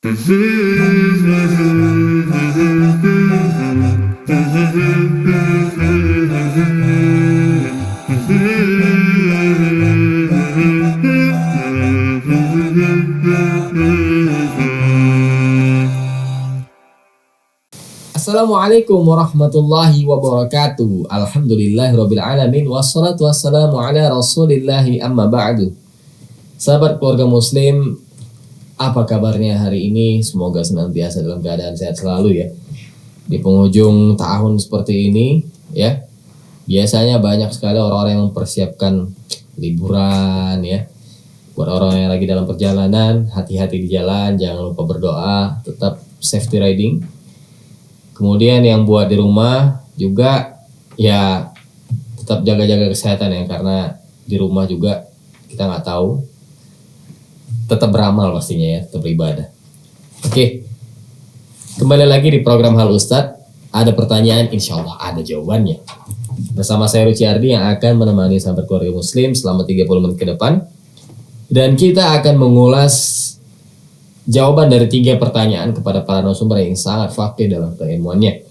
Assalamualaikum warahmatullahi wabarakatuh. Alhamdulillahirabbil alamin wassalatu wassalamu ala Rasulillahi amma ba'du. Sahabat keluarga muslim, apa kabarnya hari ini? Semoga senantiasa dalam keadaan sehat selalu ya. Di penghujung tahun seperti ini ya. Biasanya banyak sekali orang-orang yang mempersiapkan liburan ya. Buat orang yang lagi dalam perjalanan, hati-hati di jalan, jangan lupa berdoa, tetap safety riding. Kemudian yang buat di rumah juga ya tetap jaga-jaga kesehatan ya, karena di rumah juga kita nggak tahu. Tetap beramal pastinya ya, tetap beribadah. Oke, kembali lagi di program Halo Ustadz. Ada pertanyaan, insya Allah ada jawabannya. Bersama saya Ruci Ardi yang akan menemani sahabat keluarga muslim selama 30 menit ke depan. Dan kita akan mengulas jawaban dari 3 pertanyaan kepada para narasumber yang sangat fakih dalam keilmuannya.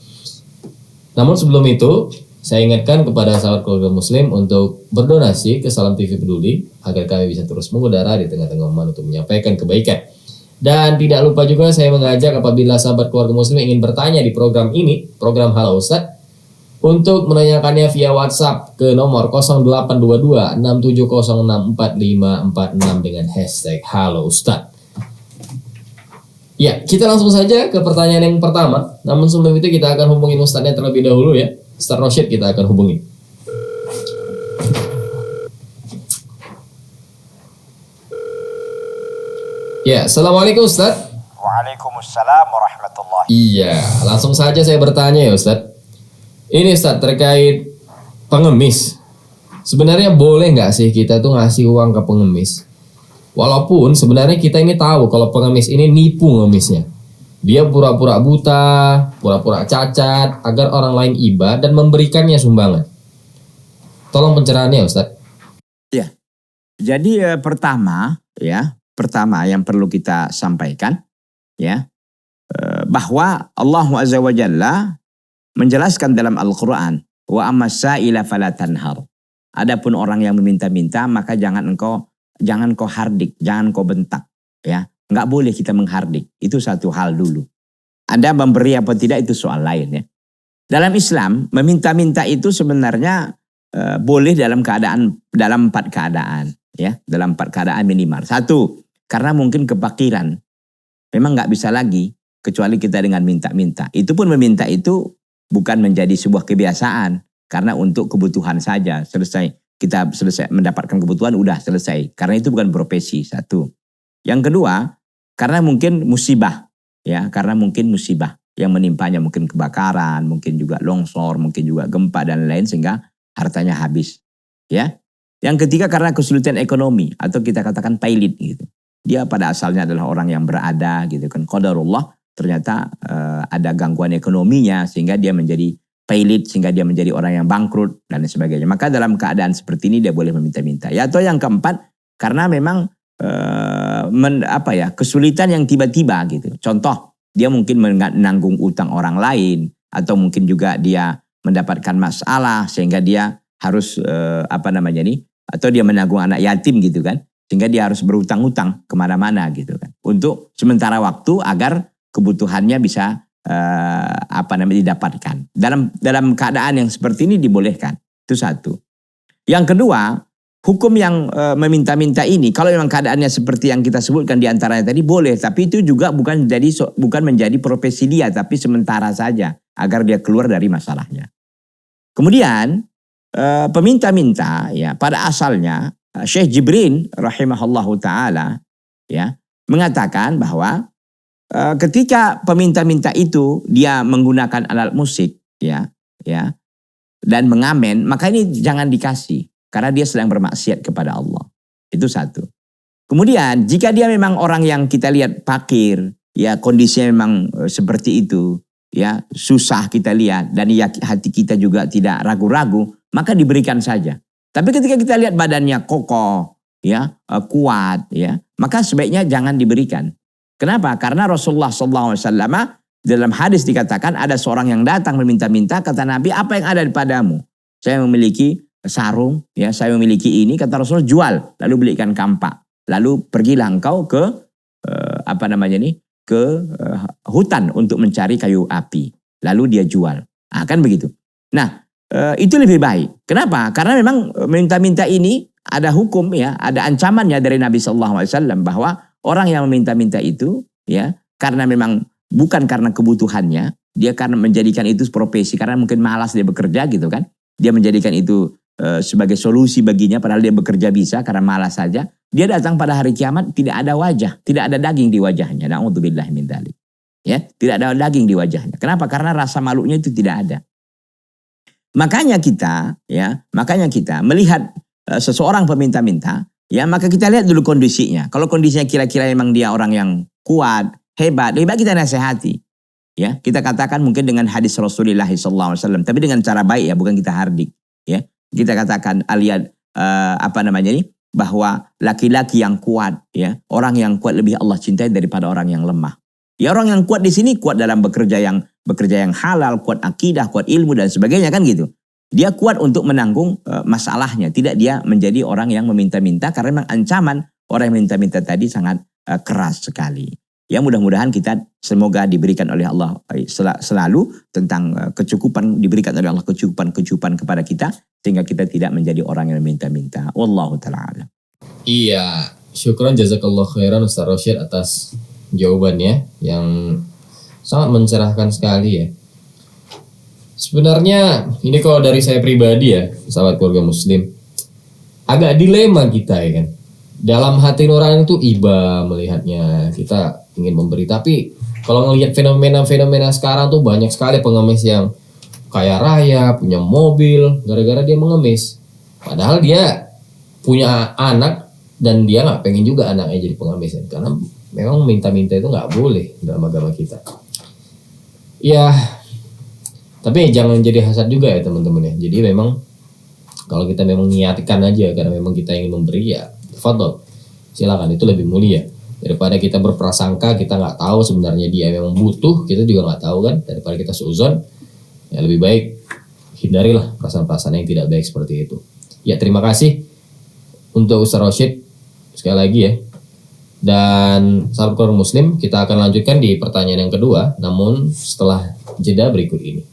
Namun sebelum itu, saya ingatkan kepada sahabat keluarga muslim untuk berdonasi ke Salam TV Peduli agar kami bisa terus mengudara di tengah-tengah umat untuk menyampaikan kebaikan. Dan tidak lupa juga saya mengajak apabila sahabat keluarga muslim ingin bertanya di program ini, program Halo Ustadz, untuk menanyakannya via WhatsApp ke nomor 0822 67064546 dengan hashtag Halo Ustadz. Ya, kita langsung saja ke pertanyaan yang pertama. Namun sebelum itu kita akan hubungin Ustadznya terlebih dahulu ya. Ustadz Rosyid kita akan hubungi. Ya, Assalamualaikum Ustadz. Waalaikumsalam warahmatullahi. Iya, langsung saja saya bertanya ya Ustadz. Ini Ustadz terkait pengemis. Sebenarnya boleh nggak sih kita tuh ngasih uang ke pengemis? Walaupun sebenarnya kita ini tahu kalau pengemis ini nipu ngemisnya. Dia pura-pura buta, pura-pura cacat, agar orang lain iba dan memberikannya sumbangan. Tolong pencerahannya Ustadz. Ya, jadi pertama yang perlu kita sampaikan ya, bahwa Allah Azza wa Jalla menjelaskan dalam Al-Quran, wa ammas sa'ila fala tanhar. Adapun orang yang meminta-minta maka jangan kau hardik, jangan kau bentak. Ya, nggak boleh kita menghardik. Itu satu hal dulu. Anda memberi apa tidak itu soal lain ya. Dalam Islam meminta-minta itu sebenarnya boleh dalam 4 keadaan ya, dalam 4 keadaan minimal. 1, karena mungkin kefakiran, memang nggak bisa lagi kecuali kita dengan minta-minta. Itu pun meminta itu bukan menjadi sebuah kebiasaan, karena untuk kebutuhan saja selesai. Kita selesai mendapatkan kebutuhan, udah selesai. Karena itu bukan profesi, 1. Yang kedua, karena mungkin musibah. Ya, karena mungkin musibah yang menimpanya, mungkin kebakaran, mungkin juga longsor, mungkin juga gempa dan lain, sehingga hartanya habis. Ya. Yang ketiga karena kesulitan ekonomi, atau kita katakan pailit gitu. Dia pada asalnya adalah orang yang berada gitu kan. Qadarullah, ternyata ada gangguan ekonominya sehingga dia menjadi pailit, sehingga dia menjadi orang yang bangkrut dan sebagainya. Maka dalam keadaan seperti ini dia boleh meminta-minta. Ya, atau yang keempat karena memang kesulitan yang tiba-tiba gitu. Contoh, dia mungkin menanggung utang orang lain, atau mungkin juga dia mendapatkan masalah sehingga dia harus atau dia menanggung anak yatim gitu kan, sehingga dia harus berutang-utang kemana-mana gitu kan, untuk sementara waktu agar kebutuhannya bisa didapatkan. Dalam keadaan yang seperti ini dibolehkan. Itu 1. Yang kedua, hukum yang meminta-minta ini, kalau memang keadaannya seperti yang kita sebutkan di antaranya tadi, boleh. Tapi itu juga bukan menjadi profesi dia, tapi sementara saja agar dia keluar dari masalahnya. Kemudian peminta-minta ya, pada asalnya Syekh Jibrin rahimahullahu taala ya mengatakan bahwa ketika peminta-minta itu dia menggunakan alat musik ya dan mengamen, maka ini jangan dikasih karena dia sedang bermaksiat kepada Allah. Itu 1. Kemudian jika dia memang orang yang kita lihat fakir, ya kondisinya memang seperti itu, ya susah kita lihat dan ya hati kita juga tidak ragu-ragu, maka diberikan saja. Tapi ketika kita lihat badannya kokoh, ya kuat, ya maka sebaiknya jangan diberikan. Kenapa? Karena Rasulullah SAW dalam hadis dikatakan ada seorang yang datang meminta-minta, kata Nabi, apa yang ada padamu? Saya memiliki sarung, ya, saya memiliki ini, kata Rasulullah, jual, lalu belikan kampak. Lalu pergilah engkau ke hutan untuk mencari kayu api. Lalu dia jual. Kan begitu. Nah, itu lebih baik. Kenapa? Karena memang minta-minta ini ada hukum, ya, ada ancamannya dari Nabi SAW bahwa orang yang meminta-minta itu, ya, karena memang bukan karena kebutuhannya, dia karena menjadikan itu profesi, karena mungkin malas dia bekerja gitu kan. Dia menjadikan itu sebagai solusi baginya, padahal dia bekerja bisa karena malas saja. Dia datang pada hari kiamat tidak ada wajah, tidak ada daging di wajahnya. Na'udzubillah min dzalik. Ya, tidak ada daging di wajahnya. Kenapa? Karena rasa malunya itu tidak ada. Makanya kita melihat seseorang peminta-minta, ya, maka kita lihat dulu kondisinya. Kalau kondisinya kira-kira memang dia orang yang kuat, hebat, lebih baik kita nasihati. Ya, kita katakan mungkin dengan hadis Rasulullah SAW, tapi dengan cara baik, ya, bukan kita hardik. Ya, kita katakan bahwa laki-laki yang kuat, ya, orang yang kuat lebih Allah cintai daripada orang yang lemah. Ya, orang yang kuat di sini kuat dalam bekerja yang halal, kuat akidah, kuat ilmu dan sebagainya kan gitu. Dia kuat untuk menanggung masalahnya, tidak dia menjadi orang yang meminta-minta, karena memang ancaman orang yang minta-minta tadi sangat keras sekali. Ya, mudah-mudahan kita semoga diberikan oleh Allah selalu tentang kecukupan, diberikan oleh Allah kecukupan kepada kita, sehingga kita tidak menjadi orang yang minta-minta. Wallahu ta'ala. Iya, syukran jazakallah khairan Ustaz Rosyid atas jawabannya yang sangat mencerahkan sekali, ya. Sebenarnya ini kalau dari saya pribadi, ya, sahabat keluarga muslim, agak dilema kita, ya kan. Dalam hati nurani itu iba melihatnya, kita ingin memberi. Tapi kalau ngelihat fenomena sekarang tuh banyak sekali pengemis yang kaya raya, punya mobil, gara-gara dia mengemis. Padahal dia punya anak dan dia nggak pengen juga anaknya jadi pengemis, ya. Karena memang minta-minta itu nggak boleh dalam agama kita. Ya, tapi jangan jadi hasad juga, ya teman-teman, ya. Jadi memang kalau kita memang niatkan aja karena memang kita ingin memberi, ya tafadhol, silakan, itu lebih mulia daripada kita berprasangka kita nggak tahu sebenarnya dia memang butuh, kita juga nggak tahu kan, daripada kita suuzon. Ya, lebih baik hindarilah perasaan-perasaan yang tidak baik seperti itu. Ya, terima kasih untuk Ustaz Rosyid sekali lagi, ya. Dan sahabat keluarga muslim, kita akan lanjutkan di pertanyaan yang kedua, namun setelah jeda berikut ini.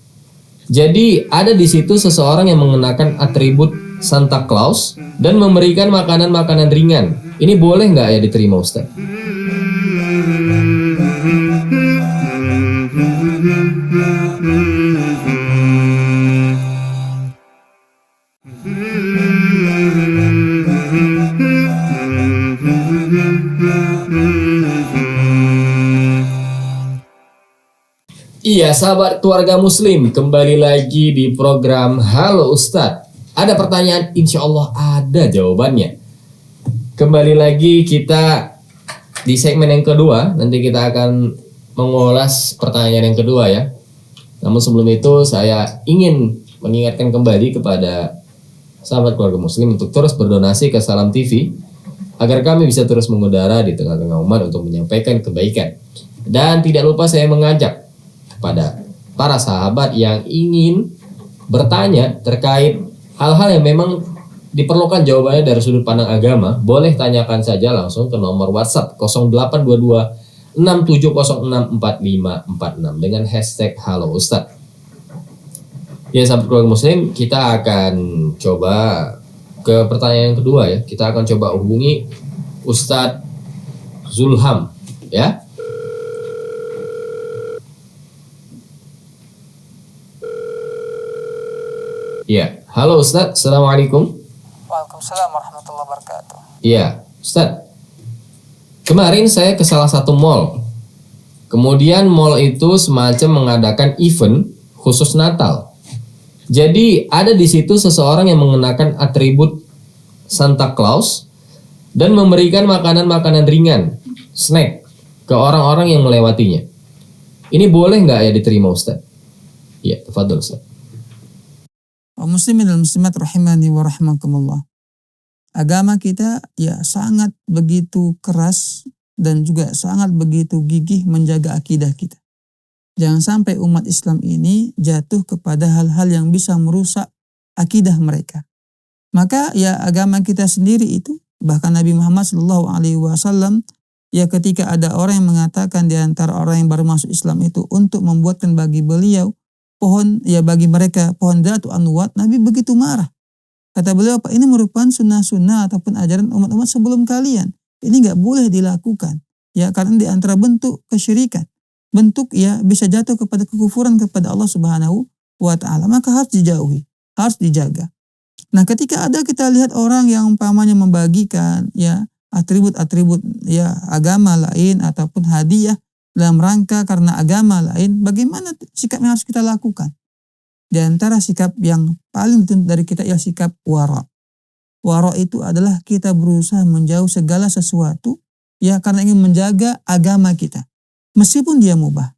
Jadi ada di situ seseorang yang mengenakan atribut Santa Claus dan memberikan makanan-makanan ringan. Ini boleh nggak, ya, diterima Ustaz? Iya, sahabat keluarga muslim, kembali lagi di program Halo Ustadz. Ada pertanyaan, insya Allah ada jawabannya. Kembali lagi kita di segmen yang kedua, nanti kita akan mengulas pertanyaan yang kedua, ya. Namun sebelum itu saya ingin mengingatkan kembali kepada sahabat keluarga muslim untuk terus berdonasi ke Salam TV agar kami bisa terus mengudara di tengah-tengah umat untuk menyampaikan kebaikan. Dan tidak lupa saya mengajak kepada para sahabat yang ingin bertanya terkait hal-hal yang memang diperlukan jawabannya dari sudut pandang agama, boleh tanyakan saja langsung ke nomor WhatsApp 0822 6706 4546 dengan hashtag Halo Ustadz. Ya, sahabat keluarga muslim, kita akan coba ke pertanyaan yang kedua, ya. Kita akan coba hubungi Ustadz Zulham, ya. Ya, halo Ustadz, Assalamualaikum. Waalaikumsalam warahmatullahi wabarakatuh. Iya, Ustadz. Kemarin saya ke salah satu mall. Kemudian mall itu semacam mengadakan event khusus Natal. Jadi ada di situ seseorang yang mengenakan atribut Santa Claus dan memberikan makanan-makanan ringan, snack, ke orang-orang yang melewatinya. Ini boleh nggak, ya, diterima Ustadz? Iya, tafadhol Ustadz. Muslimin dan muslimat rahimani wa rahimakumullah. Agama kita, ya, sangat begitu keras dan juga sangat begitu gigih menjaga akidah kita. Jangan sampai umat Islam ini jatuh kepada hal-hal yang bisa merusak akidah mereka. Maka ya agama kita sendiri itu, bahkan Nabi Muhammad SAW, ya ketika ada orang yang mengatakan di antara orang yang baru masuk Islam itu untuk membuatkan bagi beliau pohon, ya bagi mereka pohon Dzatu Anwat, Nabi begitu marah. Kata beliau, apa ini merupakan sunnah-sunnah ataupun ajaran umat-umat sebelum kalian. Ini nggak boleh dilakukan. Ya karena di antara bentuk kesyirikan, bentuk ya bisa jatuh kepada kekufuran kepada Allah Subhanahu wa taala, maka harus dijauhi, harus dijaga. Nah, ketika ada kita lihat orang yang umpamanya membagikan ya atribut-atribut ya agama lain ataupun hadiah dalam rangka karena agama lain, bagaimana sikap yang harus kita lakukan? Di antara sikap yang paling dituntut dari kita ialah sikap wara. Wara itu adalah kita berusaha menjauh segala sesuatu ya karena ingin menjaga agama kita. Meskipun dia mubah.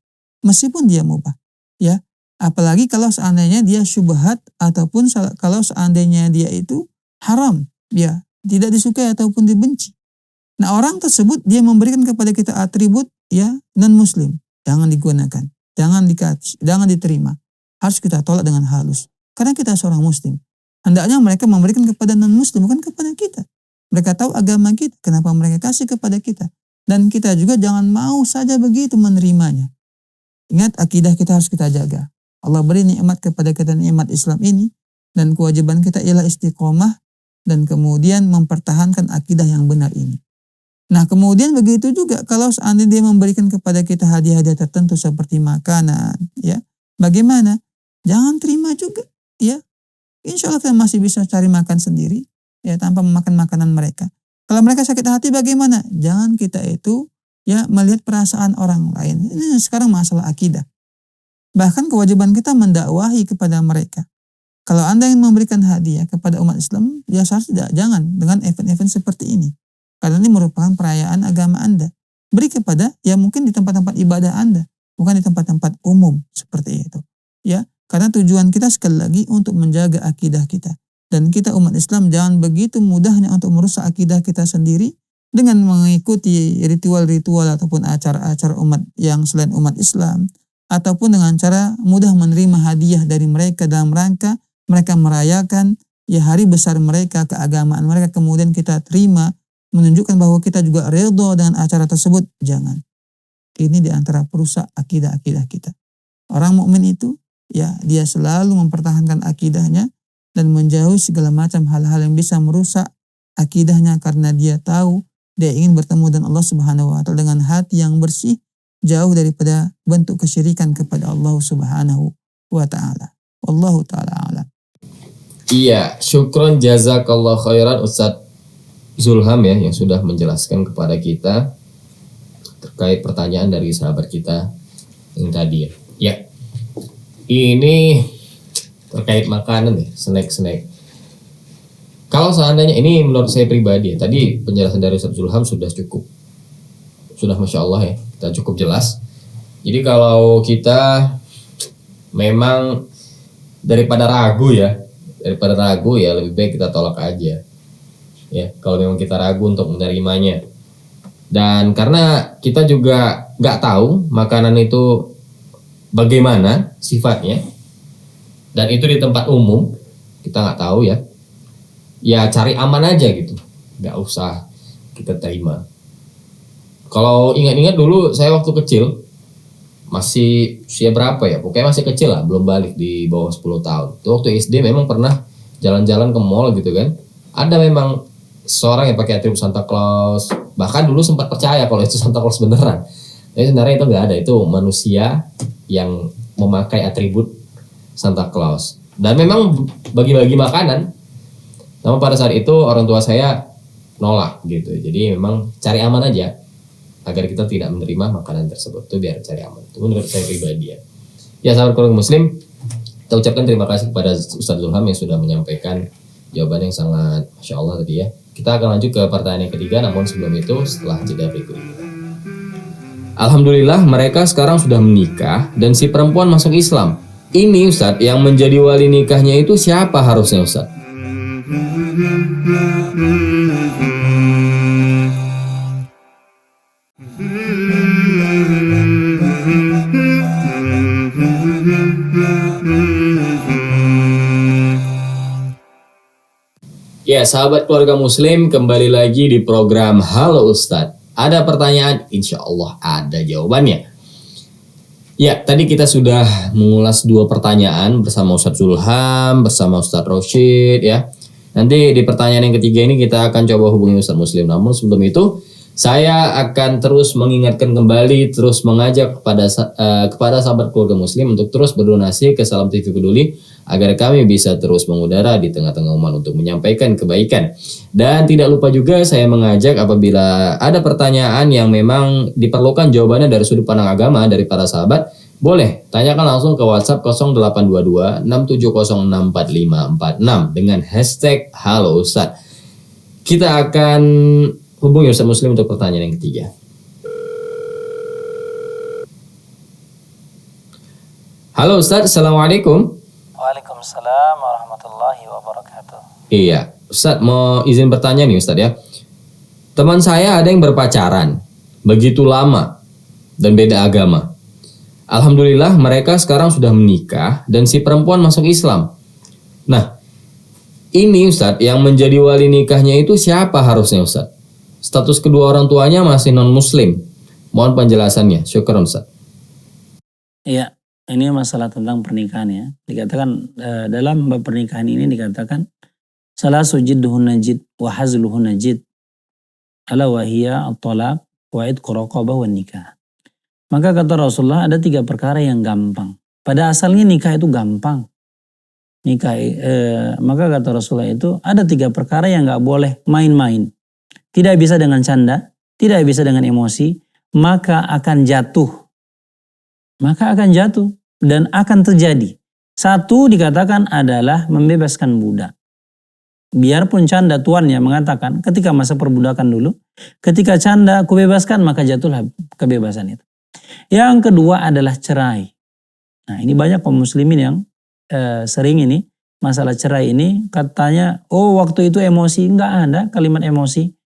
Ya, apalagi kalau seandainya dia syubhat ataupun kalau seandainya dia itu haram, ya, tidak disukai ataupun dibenci. Nah, orang tersebut dia memberikan kepada kita atribut ya non muslim, jangan digunakan, jangan diterima. Harus kita tolak dengan halus. Karena kita seorang muslim. Hendaknya mereka memberikan kepada non muslim, bukan kepada kita. Mereka tahu agama kita, kenapa mereka kasih kepada kita. Dan kita juga jangan mau saja begitu menerimanya. Ingat, akidah kita harus kita jaga. Allah beri nikmat kepada kita, nikmat Islam ini, dan kewajiban kita ialah istiqomah dan kemudian mempertahankan akidah yang benar ini. Nah, kemudian begitu juga kalau seandainya dia memberikan kepada kita hadiah-hadiah tertentu seperti makanan, ya, bagaimana? Jangan terima juga, ya. Insya Allah kita masih bisa cari makan sendiri, ya, tanpa memakan makanan mereka. Kalau mereka sakit hati bagaimana? Jangan kita itu ya melihat perasaan orang lain. Ini sekarang masalah akidah. Bahkan kewajiban kita mendakwahi kepada mereka. Kalau Anda ingin memberikan hadiah kepada umat Islam, ya seharusnya jangan dengan event-event seperti ini. Karena ini merupakan perayaan agama Anda. Beri kepada ya mungkin di tempat-tempat ibadah Anda, bukan di tempat-tempat umum seperti itu. Ya, karena tujuan kita sekali lagi untuk menjaga akidah kita. Dan kita umat Islam jangan begitu mudahnya untuk merusak akidah kita sendiri dengan mengikuti ritual-ritual ataupun acara-acara umat yang selain umat Islam, ataupun dengan cara mudah menerima hadiah dari mereka dalam rangka mereka merayakan ya hari besar mereka, keagamaan mereka, kemudian kita terima, menunjukkan bahwa kita juga ridho dengan acara tersebut. Jangan. Ini di antara perusak akidah-akidah kita. Orang mukmin itu ya dia selalu mempertahankan akidahnya dan menjauhi segala macam hal-hal yang bisa merusak akidahnya karena dia tahu dia ingin bertemu dengan Allah Subhanahu wa taala dengan hati yang bersih, jauh daripada bentuk kesyirikan kepada Allah Subhanahu wa taala. Wallahu taala a'lam. Iya, syukron jazakallah khairan Ustadz Zulham ya yang sudah menjelaskan kepada kita terkait pertanyaan dari sahabat kita yang tadi ya. Ya, ini terkait makanan ya, snack. Kalau seandainya ini menurut saya pribadi ya, tadi penjelasan dari Ustadz Zulham sudah Masya Allah ya, kita cukup jelas. Jadi kalau kita memang daripada ragu ya lebih baik kita tolak aja. Ya, kalau memang kita ragu untuk menerimanya. Dan karena kita juga nggak tahu makanan itu bagaimana sifatnya, dan itu di tempat umum, kita nggak tahu ya. Ya cari aman aja gitu, nggak usah kita terima. Kalau ingat-ingat dulu saya waktu kecil, masih usia berapa ya, pokoknya masih kecil lah, belum balik di bawah 10 tahun. Itu waktu SD memang pernah jalan-jalan ke mall gitu kan. Ada memang seorang yang pakai atribut Santa Claus. Bahkan dulu sempat percaya kalau itu Santa Claus beneran. Tapi sebenarnya itu nggak ada, itu manusia yang memakai atribut Santa Claus. Dan memang bagi-bagi makanan. Namun pada saat itu orang tua saya nolak gitu. Jadi memang cari aman aja agar kita tidak menerima makanan tersebut. Itu biar cari aman. Itu menurut saya pribadi ya. Ya sahabat keluarga muslim, kita ucapkan terima kasih kepada Ustadz Zulham yang sudah menyampaikan jawaban yang sangat Masya Allah tadi ya. Kita akan lanjut ke pertanyaan yang ketiga, namun sebelum itu setelah jeda berikut ini. Alhamdulillah mereka sekarang sudah menikah dan si perempuan masuk Islam. Ini Ustadz, yang menjadi wali nikahnya itu siapa harusnya Ustadz? Ya, sahabat keluarga muslim, kembali lagi di program Halo Ustadz. Ada pertanyaan? Insya Allah ada jawabannya. Ya, tadi kita sudah mengulas 2 pertanyaan bersama Ustadz Zulham, bersama Ustadz Roshid ya. Nanti di pertanyaan yang ketiga ini kita akan coba hubungi Ustadz Muslim. Namun sebelum itu, saya akan terus mengingatkan kembali, terus mengajak kepada sahabat keluarga muslim untuk terus berdonasi ke Salam TV Peduli agar kami bisa terus mengudara di tengah-tengah umat untuk menyampaikan kebaikan. Dan tidak lupa juga saya mengajak apabila ada pertanyaan yang memang diperlukan jawabannya dari sudut pandang agama dari para sahabat, boleh tanyakan langsung ke WhatsApp 0822 67064546 dengan hashtag Halo Ustadz. Kita akan hubungi Ustadz Muslim untuk pertanyaan yang ketiga. Halo Ustadz, Assalamualaikum. Waalaikumsalam warahmatullahi wabarakatuh. Iya, Ustadz mau izin bertanya nih Ustadz ya. Teman saya ada yang berpacaran begitu lama dan beda agama. Alhamdulillah mereka sekarang sudah menikah dan si perempuan masuk Islam. Nah, ini Ustadz yang menjadi wali nikahnya itu siapa harusnya Ustadz? Status kedua orang tuanya masih non-muslim. Mohon penjelasannya. Syukran Ustaz. Iya, ini masalah tentang pernikahan ya. Dikatakan dalam bab pernikahan ini dikatakan salah sujidduhun najid wa hazluhun najid ala wahiyya at-talaq wa idqu raqabah wan nikah. Maka kata Rasulullah ada 3 perkara yang gampang. Pada asalnya nikah itu gampang. Maka kata Rasulullah itu ada 3 perkara yang nggak boleh main-main. Tidak bisa dengan canda, tidak bisa dengan emosi, maka akan jatuh. Maka akan jatuh dan akan terjadi. 1 dikatakan adalah membebaskan budak. Biarpun canda tuannya mengatakan ketika masa perbudakan dulu, ketika canda aku bebaskan maka jatuhlah kebebasan itu. Yang kedua adalah cerai. Nah ini banyak kaum muslimin yang sering ini masalah cerai ini katanya waktu itu emosi, enggak ada kalimat emosi.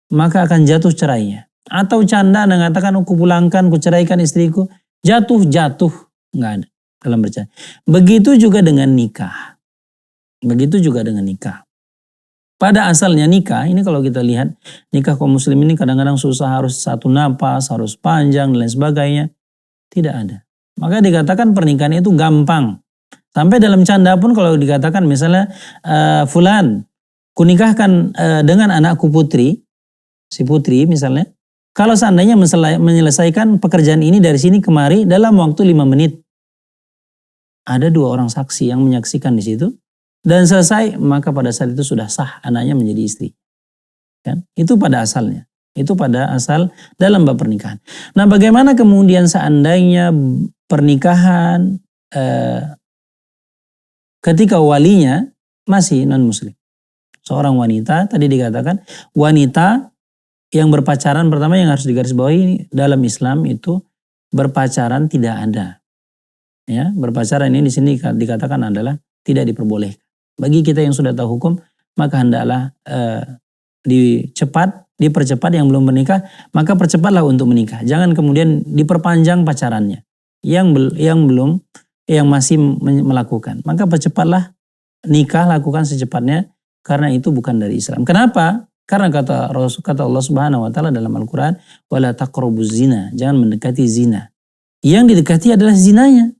Maka akan jatuh cerainya. Atau canda mengatakan aku pulangkan, aku ceraikan istriku. Jatuh, enggak ada dalam bercanda. Begitu juga dengan nikah. Pada asalnya nikah, ini kalau kita lihat nikah kaum muslim ini kadang-kadang susah, harus 1 napas, harus panjang dan lain sebagainya. Tidak ada. Maka dikatakan pernikahan itu gampang. Sampai dalam canda pun kalau dikatakan misalnya fulan, kunikahkan dengan anakku putri, si putri misalnya, kalau seandainya menyelesaikan pekerjaan ini dari sini kemari dalam waktu 5 menit. Ada 2 orang saksi yang menyaksikan di situ dan selesai, maka pada saat itu sudah sah anaknya menjadi istri. Kan? Itu pada asalnya. Itu pada asal dalam bab pernikahan. Nah, bagaimana kemudian seandainya pernikahan ketika walinya masih non-muslim? Seorang wanita, tadi dikatakan wanita yang berpacaran, pertama yang harus digarisbawahi dalam Islam itu berpacaran tidak ada. Ya, berpacaran ini di sini dikatakan adalah tidak diperbolehkan. Bagi kita yang sudah tahu hukum, maka hendaklah dipercepat yang belum menikah, maka percepatlah untuk menikah. Jangan kemudian diperpanjang pacarannya. Yang masih melakukan, maka percepatlah nikah, lakukan secepatnya karena itu bukan dari Islam. Kenapa? Karena kata Allah Subhanahu wa taala dalam Al-Qur'an, wala taqrabuz zina, jangan mendekati zina. Yang didekati adalah zinanya.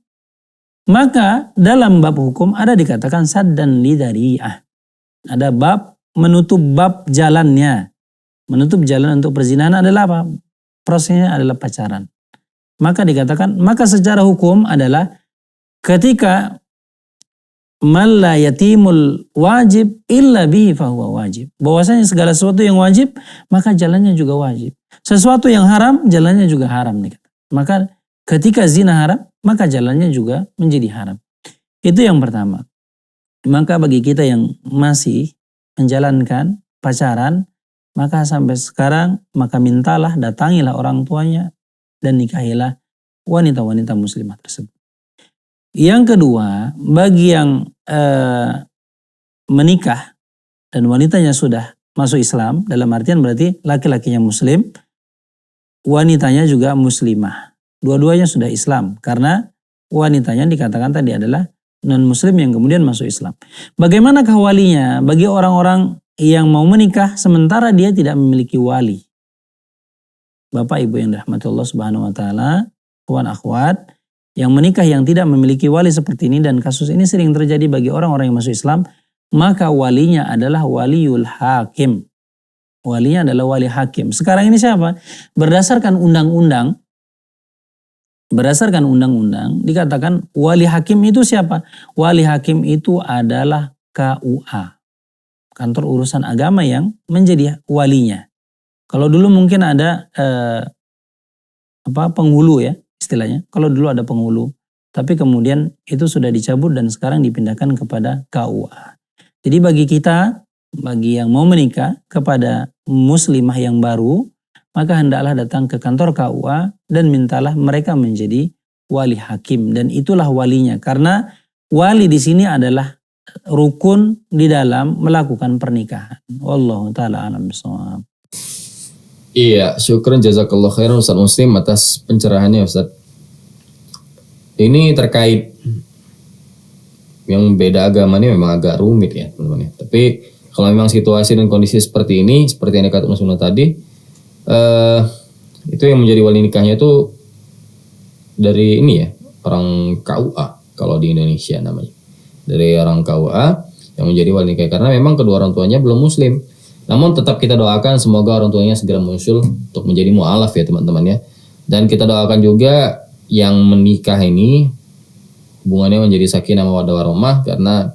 Maka dalam bab hukum ada dikatakan saddan lidari'ah. Ada bab menutup bab jalannya. Menutup jalan untuk perzinahan adalah apa? Prosesnya adalah pacaran. Maka dikatakan, maka secara hukum adalah ketika man la yatimul wajib illa bihi fahuwa wajib. Bahwasanya segala sesuatu yang wajib, maka jalannya juga wajib. Sesuatu yang haram, jalannya juga haram. Maka ketika zina haram, maka jalannya juga menjadi haram. Itu yang pertama. Maka bagi kita yang masih menjalankan pacaran, maka sampai sekarang, maka mintalah, datangilah orang tuanya, dan nikahilah wanita-wanita muslimah tersebut. Yang kedua, bagi yang menikah dan wanitanya sudah masuk Islam, dalam artian berarti laki-lakinya muslim, wanitanya juga muslimah. Dua-duanya sudah Islam, karena wanitanya dikatakan tadi adalah non-muslim yang kemudian masuk Islam. Bagaimanakah walinya bagi orang-orang yang mau menikah sementara dia tidak memiliki wali? Bapak Ibu yang dirahmati Allah Subhanahu wa taala, kawan akhwat, yang menikah yang tidak memiliki wali seperti ini, dan kasus ini sering terjadi bagi orang-orang yang masuk Islam, maka walinya adalah waliul hakim. Walinya adalah wali hakim. Sekarang ini siapa? Berdasarkan undang-undang dikatakan wali hakim itu siapa? Wali hakim itu adalah KUA, kantor urusan agama, yang menjadi walinya. Kalau dulu mungkin ada penghulu ya istilahnya. Kalau dulu ada penghulu, tapi kemudian itu sudah dicabut dan sekarang dipindahkan kepada KUA. Jadi bagi yang mau menikah kepada muslimah yang baru, maka hendaklah datang ke kantor KUA dan mintalah mereka menjadi wali hakim, dan itulah walinya, karena wali di sini adalah rukun di dalam melakukan pernikahan. Wallahu taala alam bishawab. Iya, syukran jazakallah khairan Ustaz Muslim atas pencerahannya Ustaz. Ini terkait yang beda agama ini memang agak rumit ya teman-teman. Tapi kalau memang situasi dan kondisi seperti ini, seperti yang dikatakan Mas Munah tadi, itu yang menjadi wali nikahnya itu dari ini ya, orang KUA kalau di Indonesia namanya. Dari orang KUA yang menjadi wali nikah, karena memang kedua orang tuanya belum muslim. Namun tetap kita doakan semoga orang tuanya segera muncul untuk menjadi mu'alaf ya teman-teman ya. Dan kita doakan juga yang menikah ini hubungannya menjadi sakinah mawaddah warahmah, karena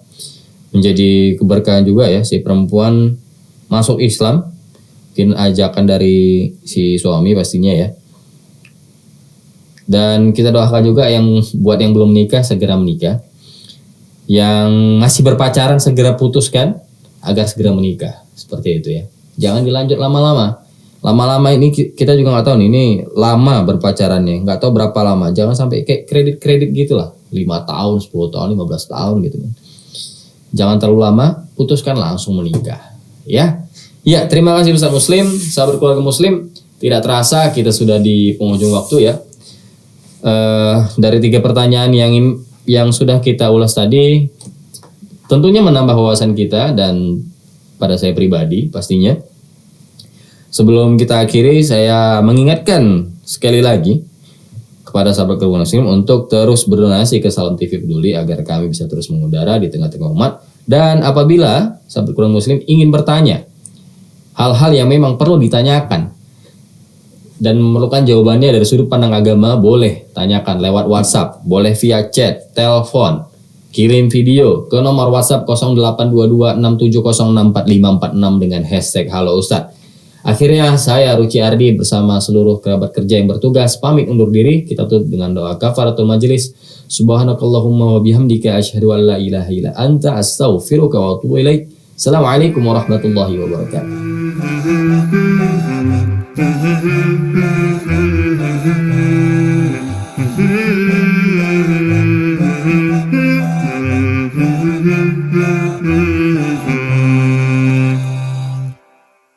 menjadi keberkahan juga ya si perempuan masuk Islam, mungkin ajakan dari si suami pastinya ya. Dan kita doakan juga yang buat yang belum menikah segera menikah, yang masih berpacaran segera putuskan agar segera menikah, seperti itu ya. Jangan dilanjut lama-lama. Lama-lama ini kita juga nggak tahu nih, ini lama berpacarannya, nggak tahu berapa lama. Jangan sampai kayak kredit gitulah, 5 tahun, 10 tahun, 15 tahun gitu kan. Jangan terlalu lama, putuskan langsung menikah. Ya, ya terima kasih Ustaz Muslim, sahabat keluarga Muslim. Tidak terasa kita sudah di penghujung waktu ya. Dari 3 pertanyaan yang sudah kita ulas tadi, tentunya menambah wawasan kita dan pada saya pribadi pastinya. Sebelum kita akhiri, saya mengingatkan sekali lagi kepada sahabat keluarga Muslim untuk terus berdonasi ke Salam TV Peduli agar kami bisa terus mengudara di tengah-tengah umat. Dan apabila sahabat keluarga Muslim ingin bertanya hal-hal yang memang perlu ditanyakan dan memerlukan jawabannya dari sudut pandang agama, boleh tanyakan lewat WhatsApp, boleh via chat, telepon, kirim video ke nomor WhatsApp 082267064546 dengan hashtag Halo Ustadz. Akhirnya saya Ruci Ardi bersama seluruh kerabat kerja yang bertugas pamit undur diri. Kita tutup dengan doa kafaratul majelis. Subhanakallahumma wa bihamdika asyhadu an la ilaha illa anta astaghfiruka wa atubu ilaik. Assalamualaikum warahmatullahi wabarakatuh.